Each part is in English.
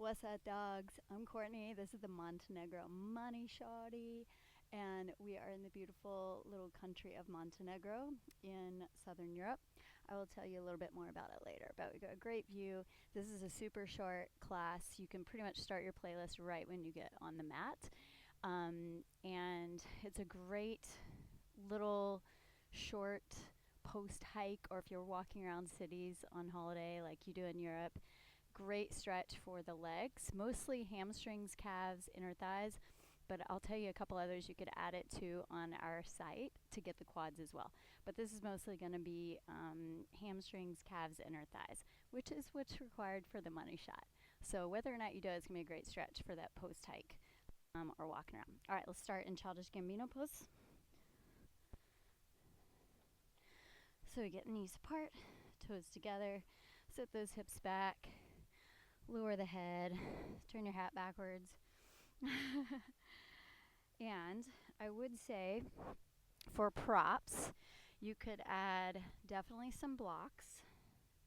What's up, dogs? I'm Courtney. This is the Montenegro Money Shorty, and we are in the beautiful little country of Montenegro in southern Europe. I will tell you a little bit more about it later, but we got a great view. This is a super short class. You can pretty much start your playlist right when you get on the mat, and it's a great little short post hike, or if you're walking around cities on holiday like you do in Europe. Great stretch for the legs, mostly hamstrings, calves, inner thighs, but I'll tell you a couple others you could add it to on our site to get the quads as well. But this is mostly going to be hamstrings, calves, inner thighs, which is what's required for the money shot. So whether or not you do it, it's going to be a great stretch for that post hike or walking around. All right, let's start in Childish Gambino pose. So we get knees apart, toes together, sit those hips back. Lower the head, turn your hat backwards. And I would say for props, you could add definitely some blocks.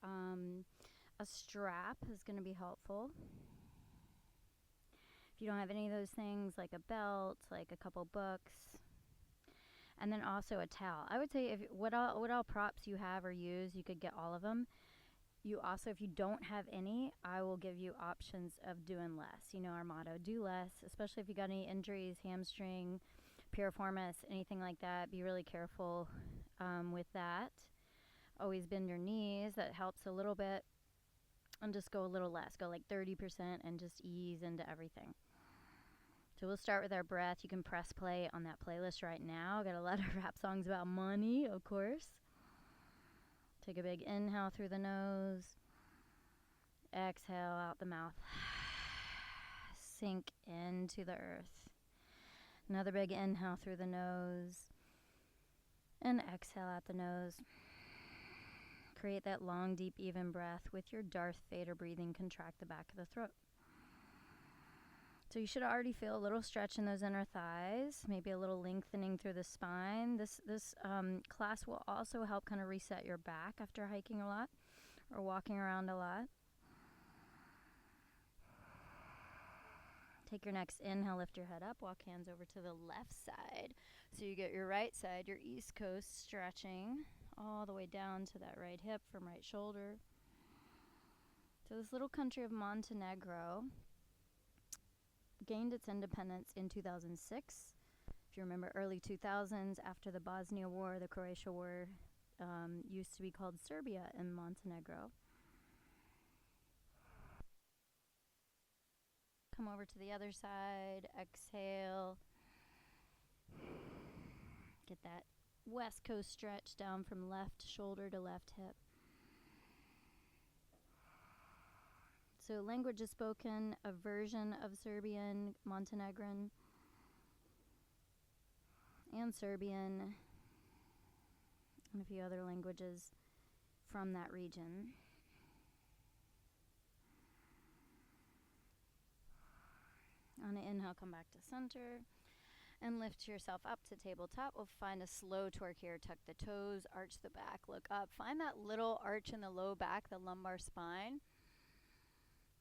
A strap is going to be helpful. If you don't have any of those things, like a belt, like a couple books, and then also a towel. I would say if what all props you have or use, you could get all of them. You also, if you don't have any, I will give you options of doing less. You know our motto, do less, especially if you got any injuries, hamstring, piriformis, anything like that. Be really careful with that. Always bend your knees. That helps a little bit. And just go a little less. Go like 30% and just ease into everything. So we'll start with our breath. You can press play on that playlist right now. Got a lot of rap songs about money, of course. Take a big inhale through the nose. Exhale out the mouth. Sink into the earth. Another big inhale through the nose. And exhale out the nose. Create that long, deep, even breath with your Darth Vader breathing. Contract the back of the throat. So you should already feel a little stretch in those inner thighs, maybe a little lengthening through the spine. This class will also help kind of reset your back after hiking a lot or walking around a lot. Take your next inhale, lift your head up, walk hands over to the left side. So you get your right side, your east coast stretching all the way down to that right hip from right shoulder. So this little country of Montenegro gained its independence in 2006. If you remember, early 2000s, after the Bosnia War, the Croatia War, used to be called Serbia in Montenegro. Come over to the other side, exhale. Get that west coast stretch down from left shoulder to left hip. So language is spoken, a version of Serbian, Montenegrin, and Serbian, and a few other languages from that region. On an inhale, come back to center and lift yourself up to tabletop. We'll find a slow torque here. Tuck the toes, arch the back, look up. Find that little arch in the low back, the lumbar spine.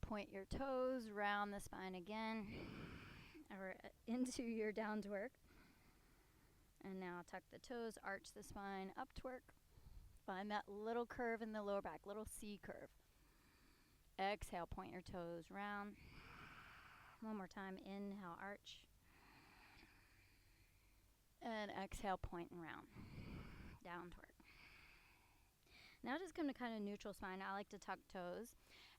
Point your toes, round the spine again, or into your down twerk. And now tuck the toes, arch the spine, up twerk. Find that little curve in the lower back, little C curve. Exhale, point your toes, round. One more time, inhale, arch. And exhale, point and round. Down twerk. Now just come to kind of neutral spine. I like to tuck toes.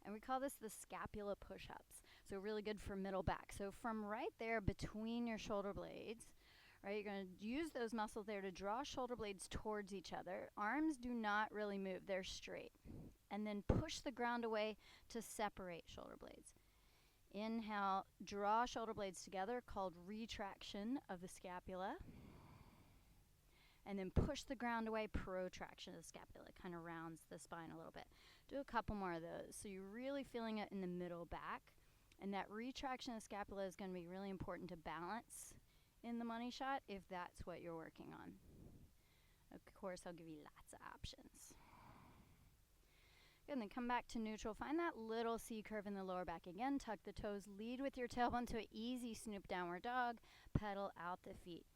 And we call this the scapula push-ups. So really good for middle back. So from right there between your shoulder blades, right, you're going to use those muscles there to draw shoulder blades towards each other. Arms do not really move. They're straight. And then push the ground away to separate shoulder blades. Inhale, draw shoulder blades together, called retraction of the scapula. And then push the ground away, protraction of the scapula. It kind of rounds the spine a little bit. Do a couple more of those. So you're really feeling it in the middle back. And that retraction of the scapula is going to be really important to balance in the money shot if that's what you're working on. Of course, I'll give you lots of options. Good, and then come back to neutral. Find that little C curve in the lower back. Again, tuck the toes, lead with your tailbone to an easy snoop downward dog, pedal out the feet.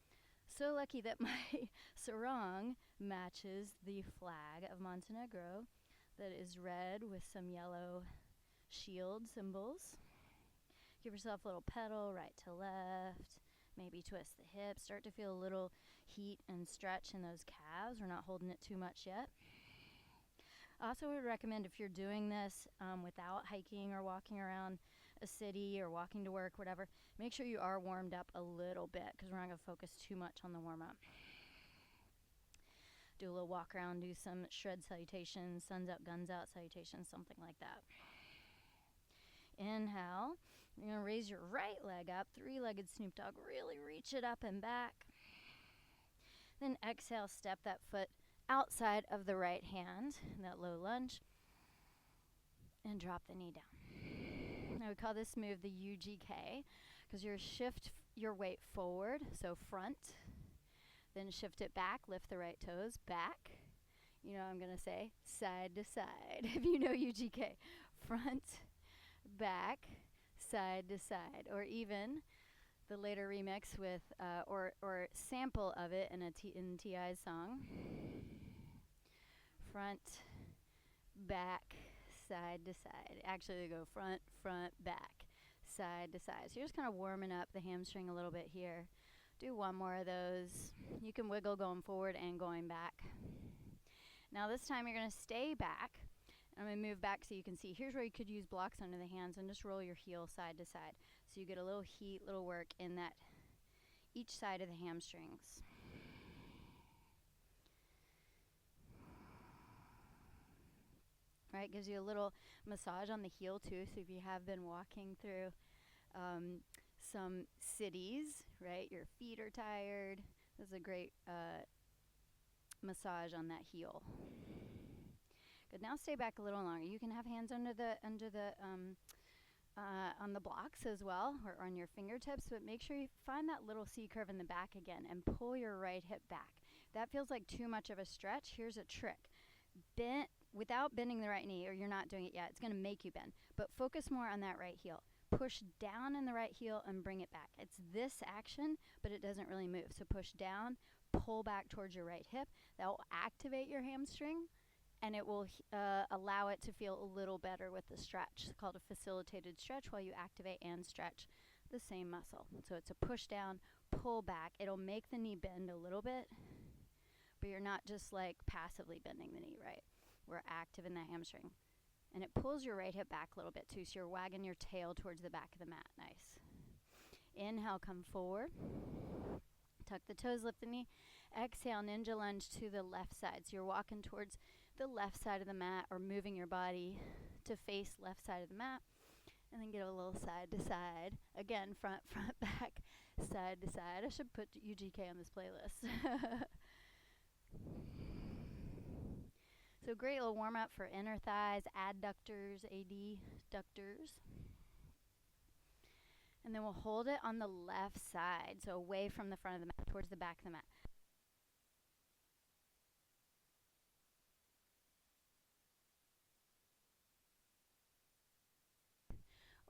So lucky that my sarong matches the flag of Montenegro that is red with some yellow shield symbols. Give yourself a little pedal right to left. Maybe twist the hips. Start to feel a little heat and stretch in those calves. We're not holding it too much yet. I also would recommend, if you're doing this without hiking or walking around a city or walking to work, whatever, make sure you are warmed up a little bit, because we're not going to focus too much on the warm-up. Do a little walk around, do some shred salutations, suns up, guns out salutations, something like that. Inhale. You're going to raise your right leg up, three-legged snoop dog. Really reach it up and back. Then exhale, step that foot outside of the right hand, that low lunge, and drop the knee down. Now we call this move the UGK, because you're shift your weight forward, so front, then shift it back, lift the right toes, back. You know, I'm going to say side to side, if you know UGK. Front, back, side to side, or even the later remix with, or sample of it in in T.I.'s song. Front, back, side to side. Actually, they go front, front, back, side to side. So you're just kind of warming up the hamstring a little bit here. Do one more of those. You can wiggle going forward and going back. Now this time you're going to stay back. I'm going to move back so you can see. Here's where you could use blocks under the hands and just roll your heel side to side. So you get a little heat, little work in that each side of the hamstrings. Right, gives you a little massage on the heel too. So if you have been walking through some cities, right, your feet are tired, this is a great massage on that heel. Good. Now stay back a little longer. You can have hands under the on the blocks as well, or on your fingertips, but make sure you find that little C curve in the back again and pull your right hip back. If that feels like too much of a stretch, here's a trick. Bend without bending the right knee, or you're not doing it yet. It's going to make you bend, but focus more on that right heel. Push down in the right heel and bring it back. It's this action, but it doesn't really move. So push down, pull back towards your right hip. That will activate your hamstring, and it will allow it to feel a little better with the stretch. It's called a facilitated stretch, while you activate and stretch the same muscle. So it's a push down, pull back. It'll make the knee bend a little bit, but you're not just like passively bending the knee, right? We're active in the hamstring. And it pulls your right hip back a little bit too, so you're wagging your tail towards the back of the mat. Nice. Inhale, come forward. Tuck the toes, lift the knee. Exhale, ninja lunge to the left side. So you're walking towards the left side of the mat, or moving your body to face left side of the mat. And then get a little side to side. Again, front, front, back, side to side. I should put UGK on this playlist. So great little warm up for inner thighs, adductors, adductors. And then we'll hold it on the left side, so away from the front of the mat, towards the back of the mat.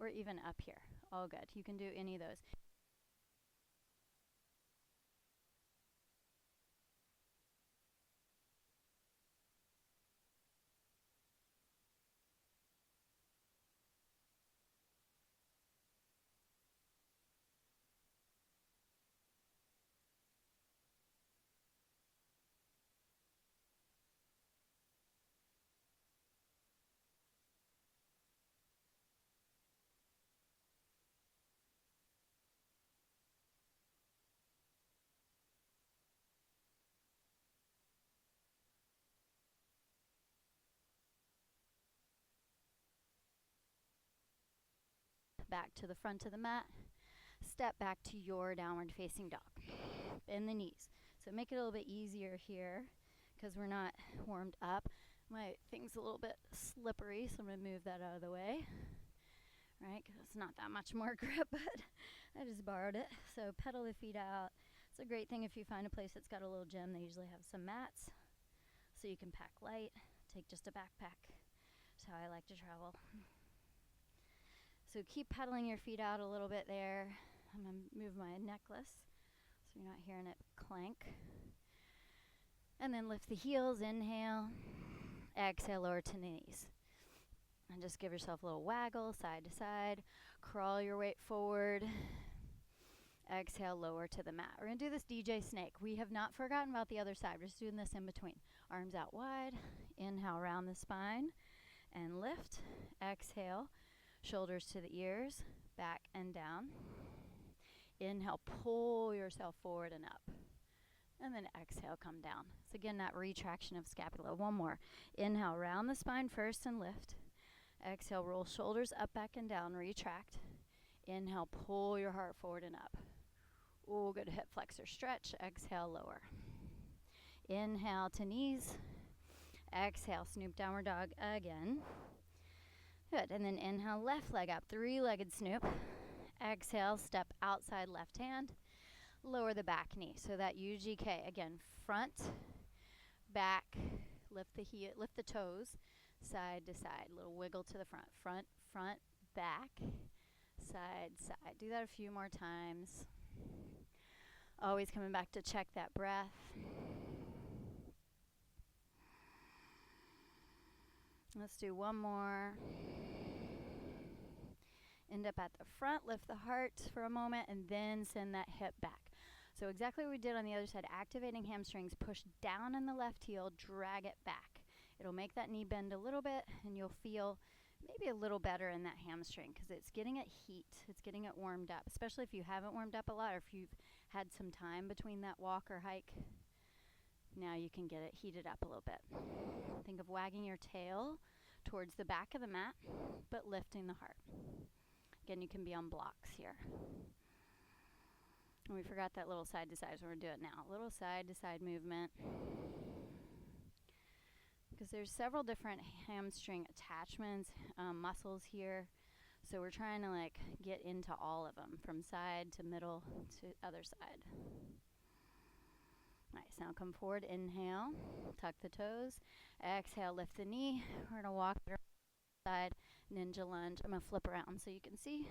Or even up here. All good. You can do any of those. Back to the front of the mat. Step back to your downward facing dog. Bend the knees. So make it a little bit easier here, because we're not warmed up. My thing's a little bit slippery, so I'm going to move that out of the way. Right, because it's not that much more grip, but I just borrowed it. So pedal the feet out. It's a great thing if you find a place that's got a little gym. They usually have some mats, so you can pack light. Take just a backpack. how I like to travel. So keep pedaling your feet out a little bit there. I'm going to move my necklace so you're not hearing it clank. And then lift the heels, inhale. Exhale, lower to the knees. And just give yourself a little waggle, side to side. Crawl your weight forward. Exhale, lower to the mat. We're going to do this DJ snake. We have not forgotten about the other side. We're just doing this in between. Arms out wide. Inhale, round the spine. And lift. Exhale, shoulders to the ears. Back and down. Inhale, pull yourself forward and up. And then exhale, come down. So again, that retraction of scapula. One more. Inhale, round the spine first and lift. Exhale, roll shoulders up, back, and down. Retract. Inhale, pull your heart forward and up. Ooh, good hip flexor stretch. Exhale, lower. Inhale to knees. Exhale, snoop downward dog again. Good, and then inhale, left leg up, three-legged snoop. Exhale, step outside left hand. Lower the back knee. So that UGK, again, front, back, lift the heel, lift the toes, side to side. Little wiggle to the front. Front, front, back, side, side. Do that a few more times. Always coming back to check that breath. Let's do one more. End up at the front, lift the heart for a moment, and then send that hip back. So exactly what we did on the other side, activating hamstrings, push down in the left heel, drag it back. It'll make that knee bend a little bit, and you'll feel maybe a little better in that hamstring because it's getting it heat, it's getting it warmed up, especially if you haven't warmed up a lot or if you've had some time between that walk or hike. Now you can get it heated up a little bit. Think of wagging your tail towards the back of the mat, but lifting the heart. Again, you can be on blocks here. And we forgot that little side to side, so we're going to do it now. Little side to side movement. Because there's several different hamstring attachments, muscles here. So we're trying to like get into all of them, from side to middle to other side. Nice, now come forward, inhale, tuck the toes. Exhale, lift the knee. We're going to walk the side, ninja lunge. I'm going to flip around so you can see.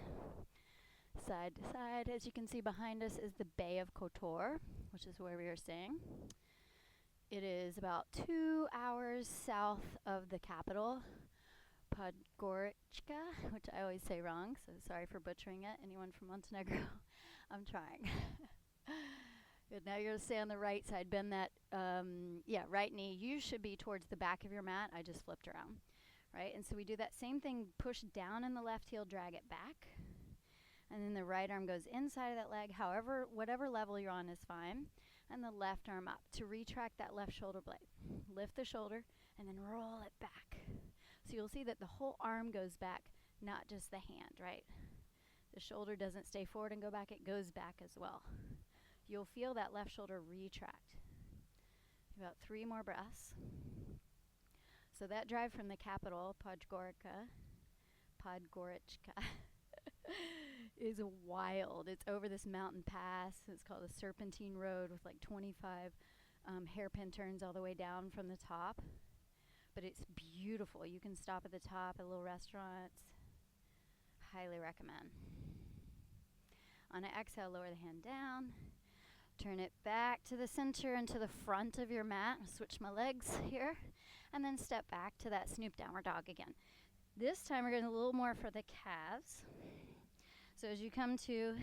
Side to side. As you can see behind us is the Bay of Kotor, which is where we are staying. It is about 2 hours south of the capital, Podgorica, which I always say wrong, so sorry for butchering it. Anyone from Montenegro? I'm trying. Good, now you're going to stay on the right side. Bend that, right knee. You should be towards the back of your mat. I just flipped around, right? And so we do that same thing, push down in the left heel, drag it back. And then the right arm goes inside of that leg. However, whatever level you're on is fine. And the left arm up to retract that left shoulder blade. Lift the shoulder and then roll it back. So you'll see that the whole arm goes back, not just the hand, right? The shoulder doesn't stay forward and go back, it goes back as well. You'll feel that left shoulder retract. About 3 more breaths. So that drive from the capital, Podgorica, is wild. It's over this mountain pass. It's called the Serpentine Road with like 25 hairpin turns all the way down from the top. But it's beautiful. You can stop at the top at little restaurants. Highly recommend. On an exhale, lower the hand down. Turn it back to the center and to the front of your mat. Switch my legs here. And then step back to that snoop downward dog again. This time we're going to do a little more for the calves. So as you come to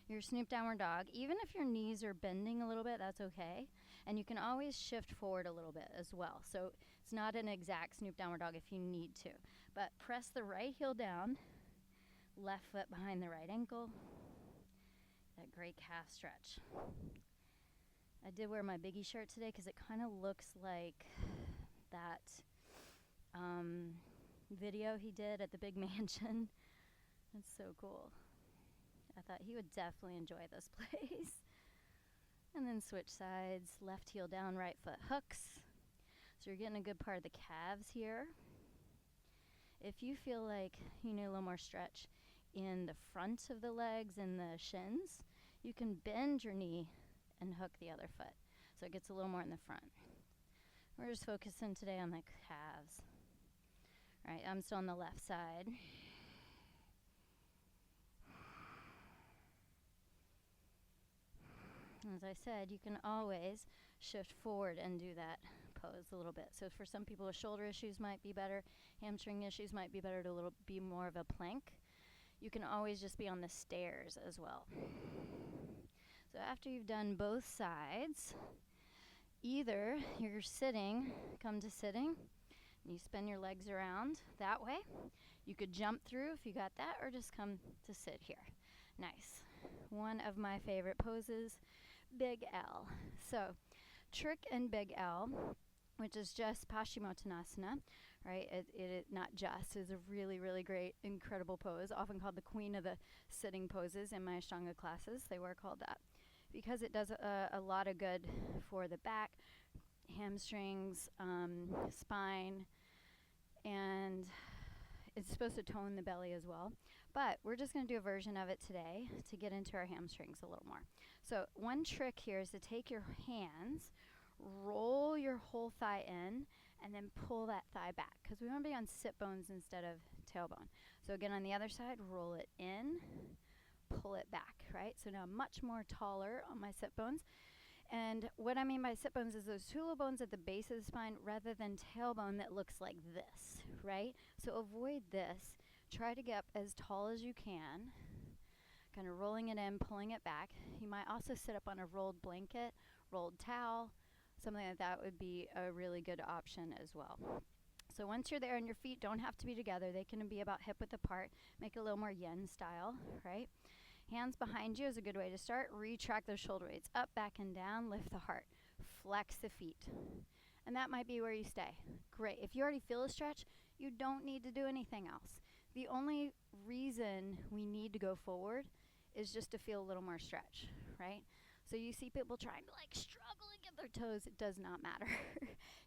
your snoop downward dog, even if your knees are bending a little bit, that's okay. And you can always shift forward a little bit as well. So it's not an exact snoop downward dog if you need to. But press the right heel down, left foot behind the right ankle. That great calf stretch. I did wear my biggie shirt today because it kind of looks like that video he did at the big mansion. It's so cool. I thought he would definitely enjoy this place. And then switch sides, left heel down, right foot hooks. So you're getting a good part of the calves here. If you feel like you need a little more stretch in the front of the legs and the shins, you can bend your knee and hook the other foot. So it gets a little more in the front. We're just focusing today on the calves. All right, I'm still on the left side. As I said, you can always shift forward and do that pose a little bit. So for some people with shoulder issues might be better, hamstring issues might be better to be more of a plank. You can always just be on the stairs as well. So after you've done both sides, either you're sitting, come to sitting, and you spin your legs around that way. You could jump through if you got that, or just come to sit here. Nice. One of my favorite poses, Big L. So trick in Big L, which is just Paschimottanasana, right? It not just is a really, really great, incredible pose, often called the queen of the sitting poses in my Ashtanga classes. They were called that because it does a lot of good for the back, hamstrings, spine, and it's supposed to tone the belly as well. But we're just going to do a version of it today to get into our hamstrings a little more. So one trick here is to take your hands, roll your whole thigh in, and then pull that thigh back, because we want to be on sit bones instead of tailbone. So again, on the other side, roll it in, pull it back, right? So now I'm much more taller on my sit bones. And what I mean by sit bones is those two little bones at the base of the spine rather than tailbone that looks like this, right? So avoid this. Try to get up as tall as you can, kind of rolling it in, pulling it back. You might also sit up on a rolled blanket, rolled towel. Something like that would be a really good option as well. So once you're there and your feet don't have to be together, they can be about hip width apart. Make it a little more yen style, right? Hands behind you is a good way to start. Retract those shoulder blades up, back, and down. Lift the heart. Flex the feet. And that might be where you stay. Great. If you already feel a stretch, you don't need to do anything else. The only reason we need to go forward is just to feel a little more stretch, right? So you see people trying to like struggle and get their toes. It does not matter.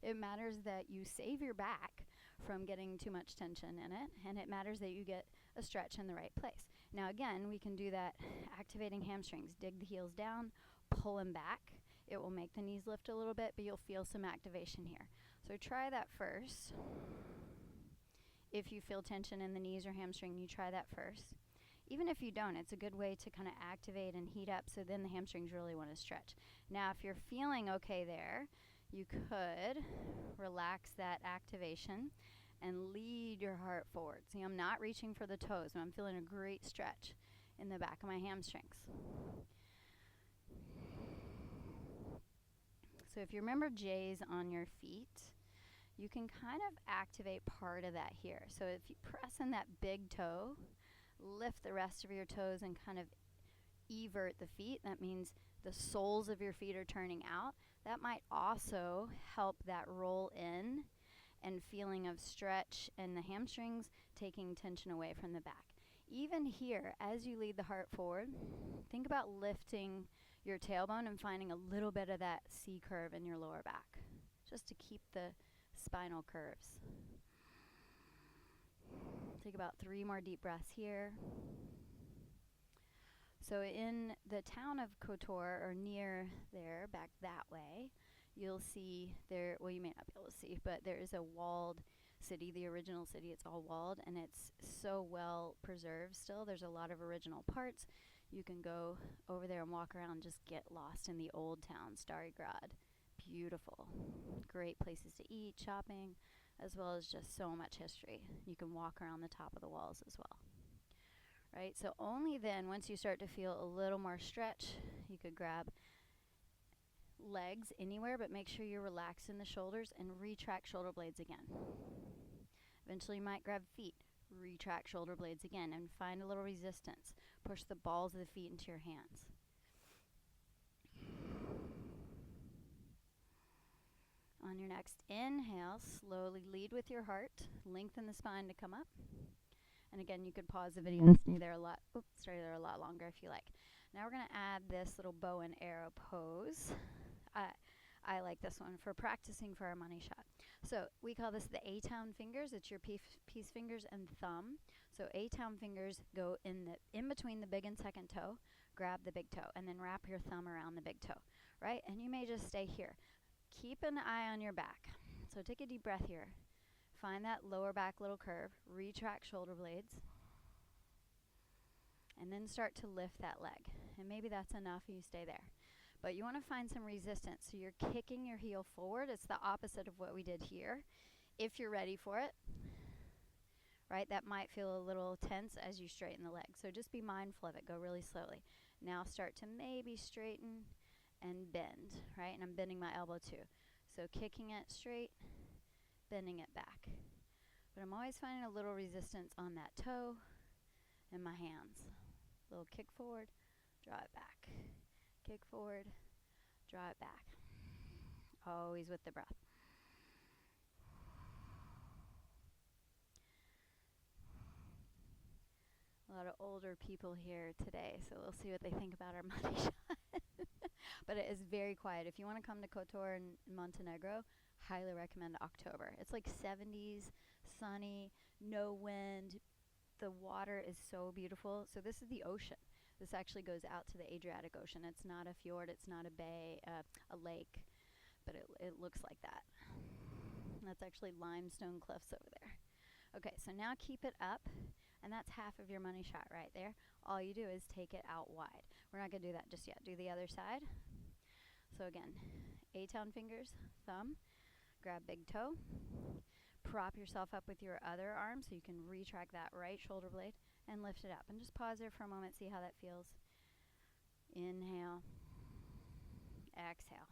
It matters that you save your back from getting too much tension in it, and it matters that you get a stretch in the right place. Now again, we can do that activating hamstrings. Dig the heels down, pull them back. It will make the knees lift a little bit, but you'll feel some activation here. So try that first. If you feel tension in the knees or hamstring, you try that first. Even if you don't, it's a good way to kind of activate and heat up, so then the hamstrings really want to stretch. Now, if you're feeling okay there, you could relax that activation and lead your heart forward. See, I'm not reaching for the toes, but I'm feeling a great stretch in the back of my hamstrings. So if you remember J's on your feet, you can kind of activate part of that here. So if you press in that big toe, lift the rest of your toes and kind of evert the feet. That means the soles of your feet are turning out. That might also help that roll in and feeling of stretch in the hamstrings, taking tension away from the back. Even here, as you lead the heart forward, think about lifting your tailbone and finding a little bit of that C curve in your lower back, just to keep the spinal curves. Take about 3 more deep breaths here. So in the town of Kotor, or near there, back that way, you'll see there, well, you may not be able to see, but there is a walled city, the original city. It's all walled, and it's so well preserved still. There's a lot of original parts. You can go over there and walk around, just get lost in the old town, Stary Grad. Beautiful. Great places to eat, shopping, as well as just so much history. You can walk around the top of the walls as well. Right? So only then, once you start to feel a little more stretch, you could grab legs anywhere, but make sure you're relaxed in the shoulders and retract shoulder blades again. Eventually you might grab feet, retract shoulder blades again, and find a little resistance. Push the balls of the feet into your hands. On your next inhale, slowly lead with your heart. Lengthen the spine to come up. And again, you could pause the video and stay there a lot. Stay there a lot longer if you like. Now we're going to add this little bow and arrow pose. I like this one for practicing for our money shot. So we call this the A-town fingers. It's your peace fingers and thumb. So A-town fingers go in between the big and second toe. Grab the big toe and then wrap your thumb around the big toe, right? And you may just stay here. Keep an eye on your back. So take a deep breath here. find that lower back little curve, retract shoulder blades, and then start to lift that leg. And maybe that's enough and you stay there. But you want to find some resistance. So you're kicking your heel forward. It's the opposite of what we did here. If you're ready for it, right, that might feel a little tense as you straighten the leg. So just be mindful of it. Go really slowly. Now start to maybe straighten and bend, right? And I'm bending my elbow too. So kicking it straight, bending it back. But I'm always finding a little resistance on that toe and my hands. Little kick forward, draw it back. Kick forward, draw it back. Always with the breath. A lot of older people here today, so we'll see what they think about our money shot. But it is very quiet. If you want to come to Kotor in Montenegro, highly recommend October. It's like 70s, sunny, no wind. The water is so beautiful. So this is the ocean. This actually goes out to the Adriatic Ocean. It's not a fjord, it's not a bay, a lake, but it looks like that. That's actually limestone cliffs over there. Okay, so now keep it up, and that's half of your money shot right there. All you do is take it out wide. We're not going to do that just yet. Do the other side. So again, A-town fingers, thumb, grab big toe, prop yourself up with your other arm so you can retract that right shoulder blade and lift it up. And just pause there for a moment, see how that feels. Inhale, exhale.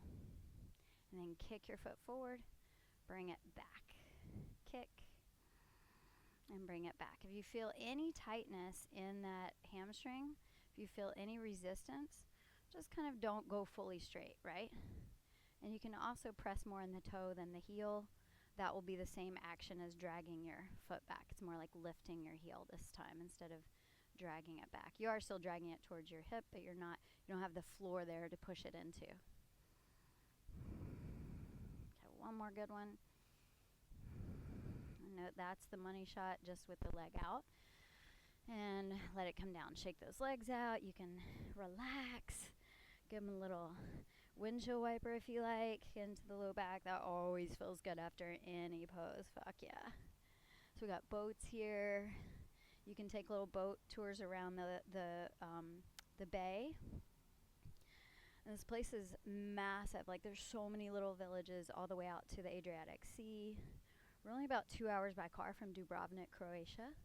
And then kick your foot forward, bring it back. Kick, and bring it back. If you feel any tightness in that hamstring, if you feel any resistance, just kind of don't go fully straight, right? And you can also press more in the toe than the heel. That will be the same action as dragging your foot back. It's more like lifting your heel this time instead of dragging it back. You are still dragging it towards your hip, but you don't have the floor there to push it into. Okay, one more good one. Note that's the money shot just with the leg out. And let it come down. Shake those legs out. You can relax. Give them a little windshield wiper if you like into the low back. That always feels good after any pose. Fuck yeah. So we got boats here. You can take little boat tours around the bay. And this place is massive. Like there's so many little villages all the way out to the Adriatic Sea. We're only about 2 hours by car from Dubrovnik, Croatia.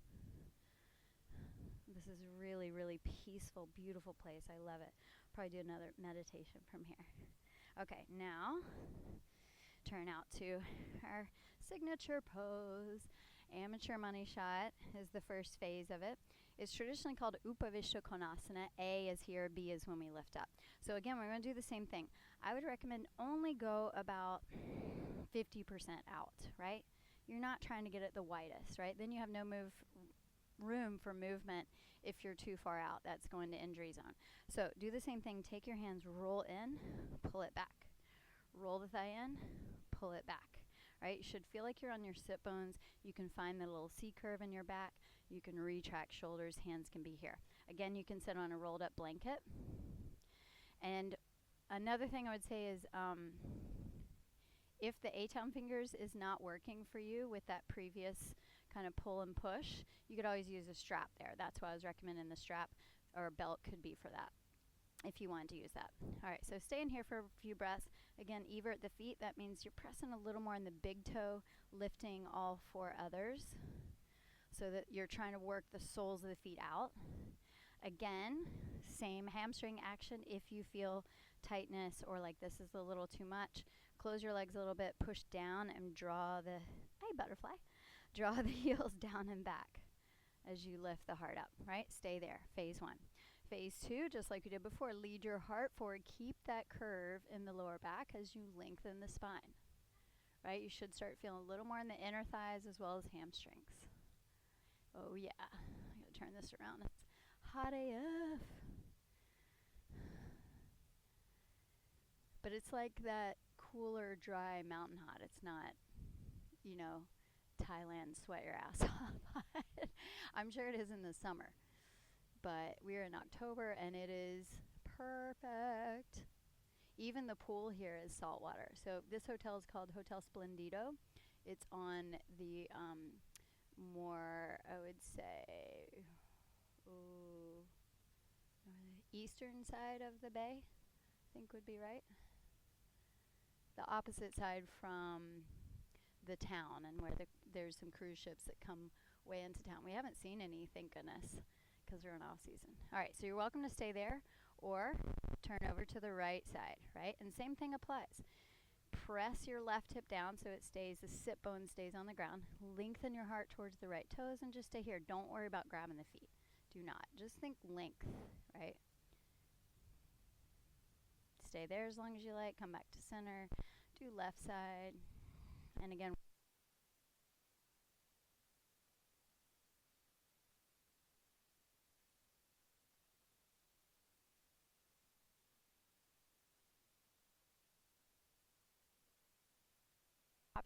This is a really, really peaceful, beautiful place. I love it. Probably do another meditation from here. Okay, now turn out to our signature pose. Amateur money shot is the first phase of it. It's traditionally called Upavishtha Konasana. A is here, B is when we lift up. So again, we're going to do the same thing. I would recommend only go about 50% out, right? You're not trying to get it the widest, right? Then you have no room for movement if you're too far out. That's going to injury zone. So do the same thing. Take your hands, roll in, pull it back. Roll the thigh in, pull it back, right? You should feel like you're on your sit bones. You can find the little C curve in your back. You can retract shoulders. Hands can be here. Again, you can sit on a rolled up blanket. And another thing I would say is if the A-town fingers is not working for you with that previous kind of pull and push, you could always use a strap there. That's why I was recommending the strap, or a belt could be for that if you wanted to use that. All right, so stay in here for a few breaths. Again, evert the feet. That means you're pressing a little more in the big toe, lifting all four others so that you're trying to work the soles of the feet out. Again, same hamstring action if you feel tightness or like this is a little too much. Close your legs a little bit, push down and draw the, hey butterfly, draw the heels down and back as you lift the heart up, right? Stay there, phase one. Phase two, just like we did before, lead your heart forward. Keep that curve in the lower back as you lengthen the spine, right? You should start feeling a little more in the inner thighs as well as hamstrings. Oh yeah, I'm gonna turn this around. It's hot AF. But it's like that cooler, dry mountain hot. It's not, you know, Thailand sweat your ass off. I'm sure it is in the summer. But we're in October and it is perfect. Even the pool here is salt water. So this hotel is called Hotel Splendido. It's on the more, I would say, ooh, eastern side of the bay, I think would be right. The opposite side from the town, and where there's some cruise ships that come way into town. We haven't seen any, thank goodness, because we're in off season. All right, so you're welcome to stay there or turn over to the right side, right? And same thing applies. Press your left hip down so it stays, the sit bone stays on the ground. Lengthen your heart towards the right toes and just stay here. Don't worry about grabbing the feet. Do not. Just think length, right? Stay there as long as you like. Come back to center. Do left side. And again,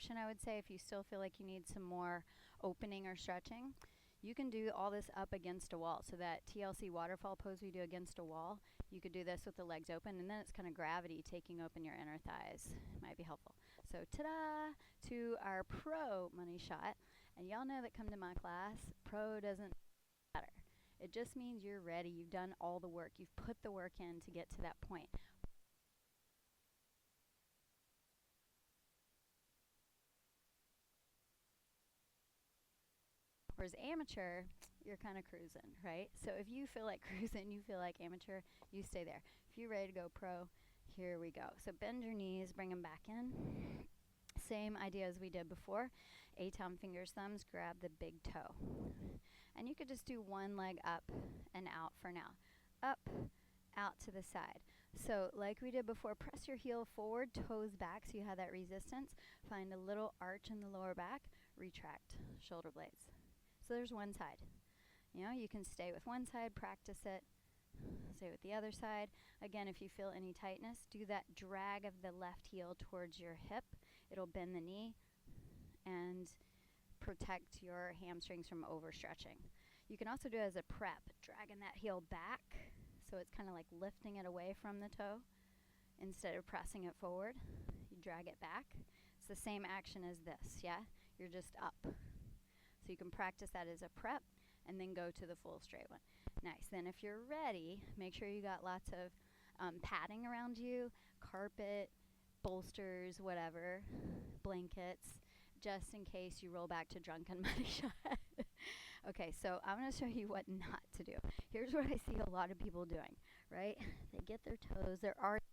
option I would say, if you still feel like you need some more opening or stretching, you can do all this up against a wall. So that TLC waterfall pose we do against a wall, you could do this with the legs open, and then it's kind of gravity taking open your inner thighs. Might be helpful. So ta-da to our pro money shot. And y'all know that come to my class, pro doesn't matter. It just means you're ready. You've done all the work. You've put the work in to get to that point. Whereas amateur, you're kind of cruising, right? So if you feel like cruising, you feel like amateur, you stay there. If you're ready to go pro, here we go. So bend your knees, bring them back in. Same idea as we did before. A-tom fingers, thumbs, grab the big toe. And you could just do one leg up and out for now. Up, out to the side. So like we did before, press your heel forward, toes back so you have that resistance. Find a little arch in the lower back, retract shoulder blades. So there's one side. You know, you can stay with one side, practice it, stay with the other side. Again, if you feel any tightness, do that drag of the left heel towards your hip. It'll bend the knee and protect your hamstrings from overstretching. You can also do it as a prep, dragging that heel back, so it's kind of like lifting it away from the toe instead of pressing it forward. You drag it back. It's the same action as this, yeah? You're just up. So you can practice that as a prep and then go to the full straight one. Nice. Then if you're ready, make sure you got lots of padding around you, carpet, bolsters, whatever, blankets, just in case you roll back to drunken money shot. Okay, so I'm going to show you what not to do. Here's what I see a lot of people doing, right? They get their toes, they're already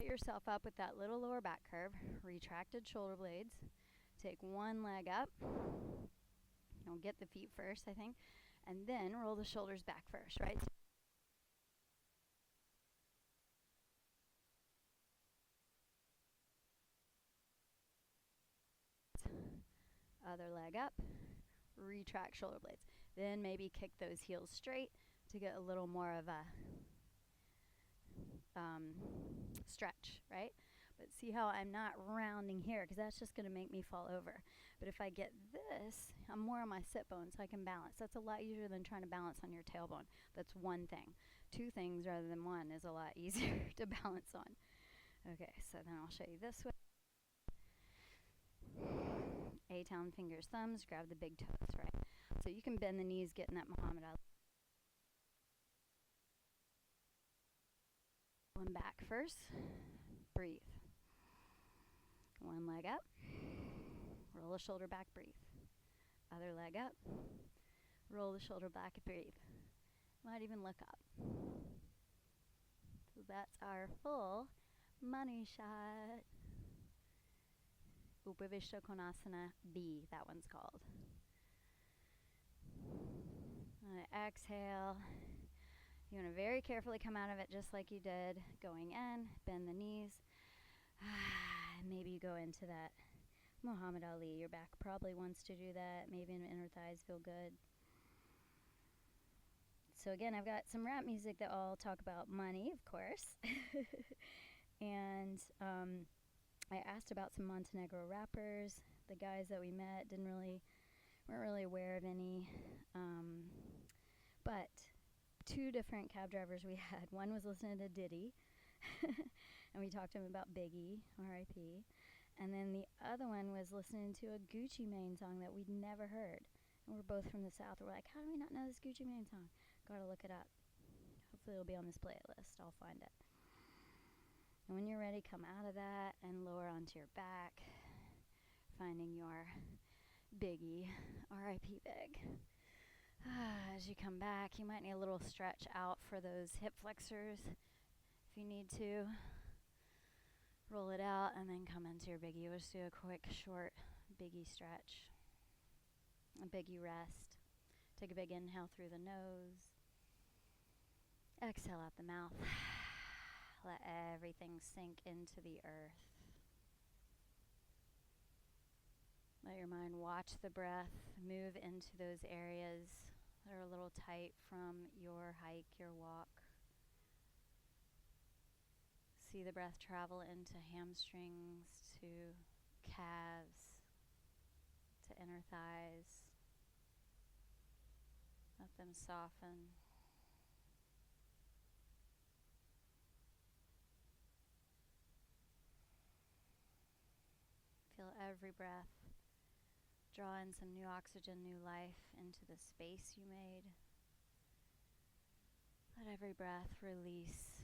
yourself up with that little lower back curve, retracted shoulder blades. Take one leg up. You'll get the feet first, I think, and then roll the shoulders back first, right? Other leg up, retract shoulder blades. Then maybe kick those heels straight to get a little more of a stretch, right? But see how I'm not rounding here, because that's just going to make me fall over. But if I get this, I'm more on my sit bone, so I can balance. That's a lot easier than trying to balance on your tailbone. That's one thing. Two things rather than one is a lot easier to balance on. Okay, so then I'll show you this way. A-town fingers, thumbs, grab the big toes, right? So you can bend the knees, get in that Muhammad Ali. One back first. Breathe. One leg up. Roll the shoulder back, breathe. Other leg up. Roll the shoulder back, breathe. Might even look up. So that's our full money shot. Upavishtha Konasana B, that one's called. Exhale. You want to very carefully come out of it just like you did going in. Bend the knees. Maybe you go into that Muhammad Ali. Your back probably wants to do that. Maybe the inner thighs feel good. So again, I've got some rap music that all talk about money, of course. And I asked about some Montenegro rappers. The guys that we met weren't really aware of any. But two different cab drivers we had. One was listening to Diddy, and we talked to him about Biggie, R.I.P. And then the other one was listening to a Gucci Mane song that we'd never heard. And we're both from the South. We're like, how do we not know this Gucci Mane song? Gotta look it up. Hopefully it'll be on this playlist. I'll find it. And when you're ready, come out of that and lower onto your back, finding your Biggie, R.I.P. Big. As you come back, you might need a little stretch out for those hip flexors if you need to. Roll it out and then come into your Biggie. We'll just do a quick, short Biggie stretch. A Biggie rest. Take a big inhale through the nose. Exhale out the mouth. Let everything sink into the earth. Let your mind watch the breath move into those areas that are a little tight from your hike, your walk. See the breath travel into hamstrings, to calves, to inner thighs. Let them soften. Feel every breath draw in some new oxygen, new life into the space you made. Let every breath release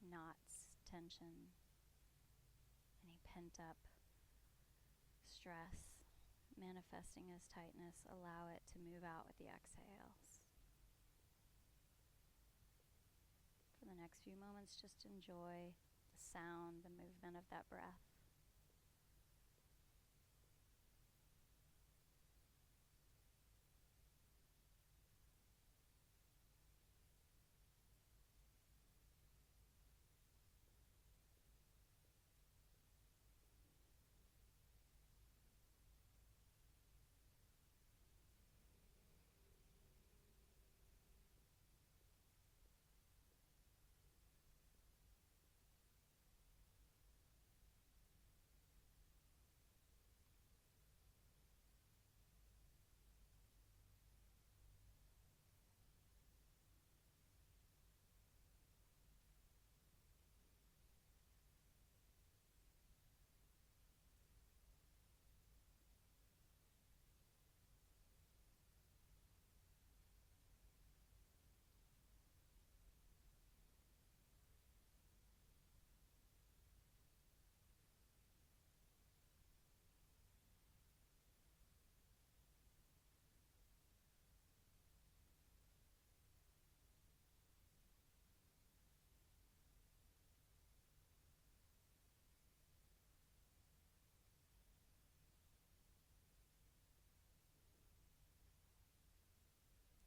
knots, tension, any pent up stress manifesting as tightness. Allow it to move out with the exhales. For the next few moments, just enjoy the sound, the movement of that breath.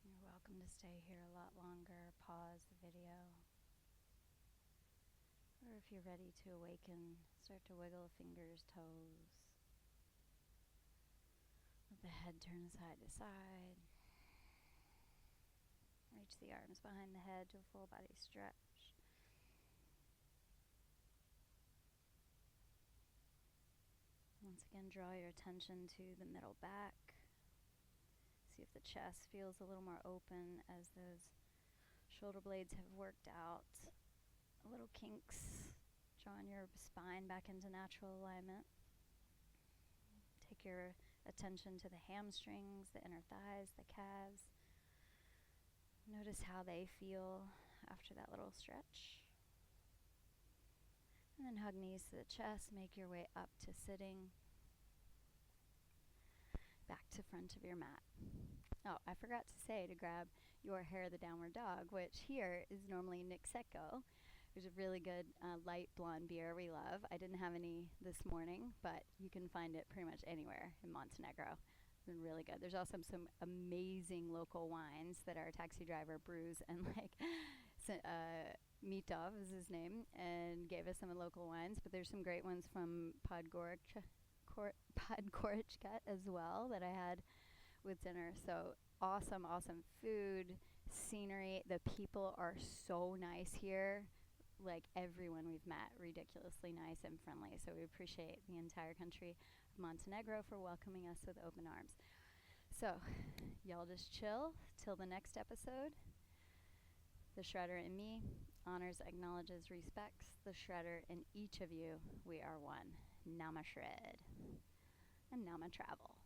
You're welcome to stay here a lot longer. Pause the video. Or if you're ready to awaken, start to wiggle fingers, toes. Let the head turn side to side. Reach the arms behind the head to a full body stretch. Once again, draw your attention to the middle back. See if the chest feels a little more open as those shoulder blades have worked out. Little kinks, drawing your spine back into natural alignment. Take your attention to the hamstrings, the inner thighs, the calves. Notice how they feel after that little stretch. And then hug knees to the chest, make your way up to sitting. Back to front of your mat. Oh, I forgot to say to grab your hair the downward dog, which here is normally Nixeco. There's a really good light blonde beer we love. I didn't have any this morning, but you can find it pretty much anywhere in Montenegro. It's been really good. There's also some amazing local wines that our taxi driver brews, and Mitov is his name, and gave us some of the local wines. But there's some great ones from Podgorica as well that I had with dinner. So awesome, awesome food, scenery. The people are so nice here. Like everyone we've met, ridiculously nice and friendly. So we appreciate the entire country of Montenegro for welcoming us with open arms. So, y'all just chill till the next episode. The Shredder in me honors, acknowledges, respects the Shredder in each of you. We are one. Nama shred and Nama travel.